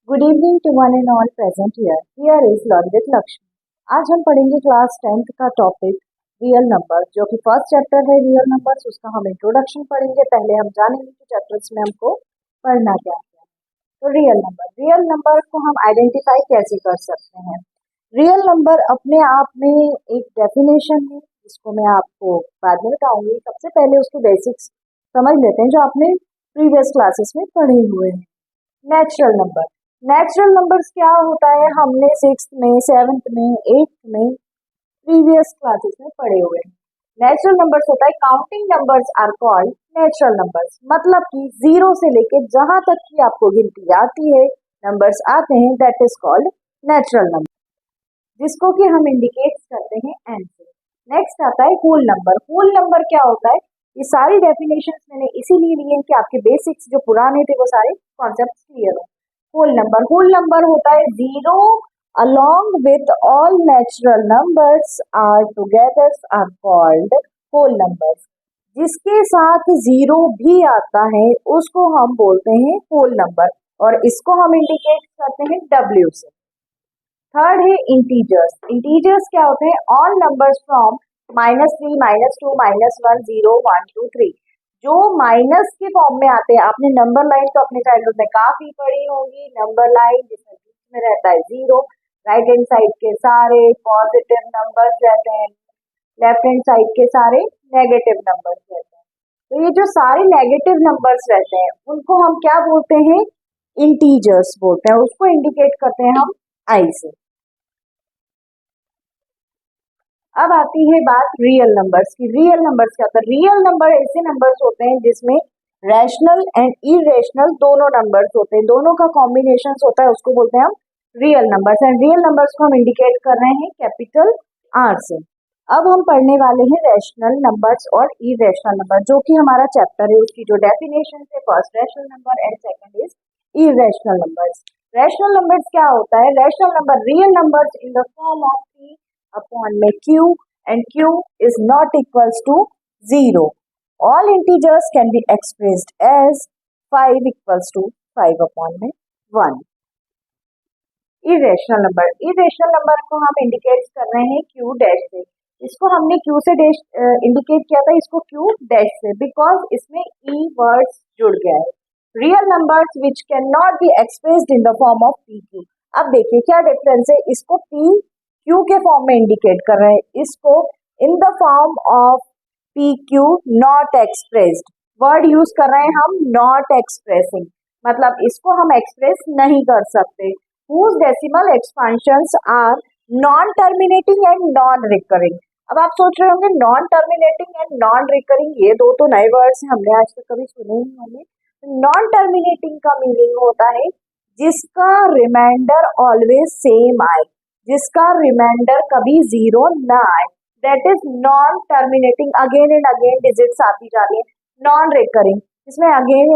Good evening to one and all present here. Here is learn with Lakshmi. आज हम पढ़ेंगे class 10th का topic real number, जो कि फर्स्ट चैप्टर है रियल नंबर्स। उसका हम इंट्रोडक्शन पढ़ेंगे। पहले हम जानेंगे कि चैप्टर्स में हमको पढ़ना क्या है। तो रियल नंबर को हम आइडेंटिफाई कैसे कर सकते हैं। रियल नंबर अपने आप में एक डेफिनेशन है, जिसको मैं आपको बाद में बताऊंगी। सबसे पहले उसके बेसिक्स समझ लेते हैं, जो आपने प्रीवियस क्लासेस में पढ़े हुए हैं। नेचुरल नंबर्स क्या होता है, हमने 6th में, 7th में, 8th में प्रीवियस क्लासेस में पढ़े हुए हैं। नेचुरल नंबर्स होता है counting numbers are called natural numbers. मतलब कि 0 से लेके जहां तक की आपको गिनती आती है, नंबर्स आते हैं, that is called natural number, जिसको कि हम इंडिकेट करते हैं एन से। नेक्स्ट आता है होल नंबर। होल नंबर क्या होता है, ये सारी डेफिनेशंस मैंने इसीलिए ली है कि आपके बेसिक्स जो पुराने थे वो सारे कॉन्सेप्ट क्लियर हो। होल नंबर होता है 0 along with all natural numbers are together are called whole numbers। जिसके साथ 0 भी आता है उसको हम बोलते हैं होल नंबर, और इसको हम इंडिकेट करते हैं W से। थर्ड है इंटीजर्स। इंटीजर्स क्या होते हैं, ऑल नंबर्स फ्रॉम -3, -2, -1, 0, 1, 2, 3, जो माइनस के फॉर्म में आते हैं। आपने नंबर लाइन तो अपने चाइल्डहुड में काफी पढ़ी होगी। नंबर लाइन जिसमें बीच में रहता है 0, राइट हैंड साइड के सारे पॉजिटिव नंबर्स रहते हैं, लेफ्ट हैंड साइड के सारे नेगेटिव नंबर्स रहते हैं। तो ये जो सारे नेगेटिव नंबर्स रहते हैं उनको हम क्या बोलते हैं, इंटीजर्स बोलते हैं। उसको इंडिकेट करते हैं हम आई से। अब आती है बात रियल नंबर्स की। रियल नंबर्स क्या होता है, रियल नंबर ऐसे नंबर्स होते हैं जिसमें रैशनल एंड इरेशनल दोनों नंबर्स होते हैं, दोनों का कॉम्बिनेशन होता है, उसको बोलते हैं हम real numbers. And real numbers को हम इंडिकेट कर रहे हैं कैपिटल आर से। अब हम पढ़ने वाले हैं रैशनल नंबर्स और इरेशनल नंबर, जो कि हमारा चैप्टर है। उसकी जो डेफिनेशन है, first rational number and second is irrational numbers. Rational numbers क्या होता है, rational number real numbers in the form of p upon में q and q is not equals to 0. All integers can be expressed as 5 equals to 5 upon में 1. Irrational number को हम indicate कर रहे हैं q डैश से। इसको हमने q से डैश इंडिकेट किया था, इसको q डैश से, बिकॉज इसमें e वर्ड्स जुड़ गया है। Real numbers which can not be expressed in the form of pq। अब देखिए क्या डिफरेंस है, इसको p Q के फॉर्म में इंडिकेट कर रहे हैं, इसको in the form of PQ not expressed. Word use कर रहे हैं हम नॉट एक्सप्रेसिंग, मतलब इसको हम एक्सप्रेस नहीं कर सकते। whose decimal expansions are non terminating and non recurring. अब आप सोच रहे होंगे non terminating and non recurring, ये दो तो नए वर्ड्स हैं, हमने आज तक कभी सुने नहीं होंगे। नॉन टर्मिनेटिंग का मीनिंग होता है जिसका रिमाइंडर ऑलवेज सेम आए, जिसका रिमाइंडर कभी 0 ना आए, that is non terminating. Again and again digits आती जा रही है। नॉन रिकरिंग, इसमें अगेन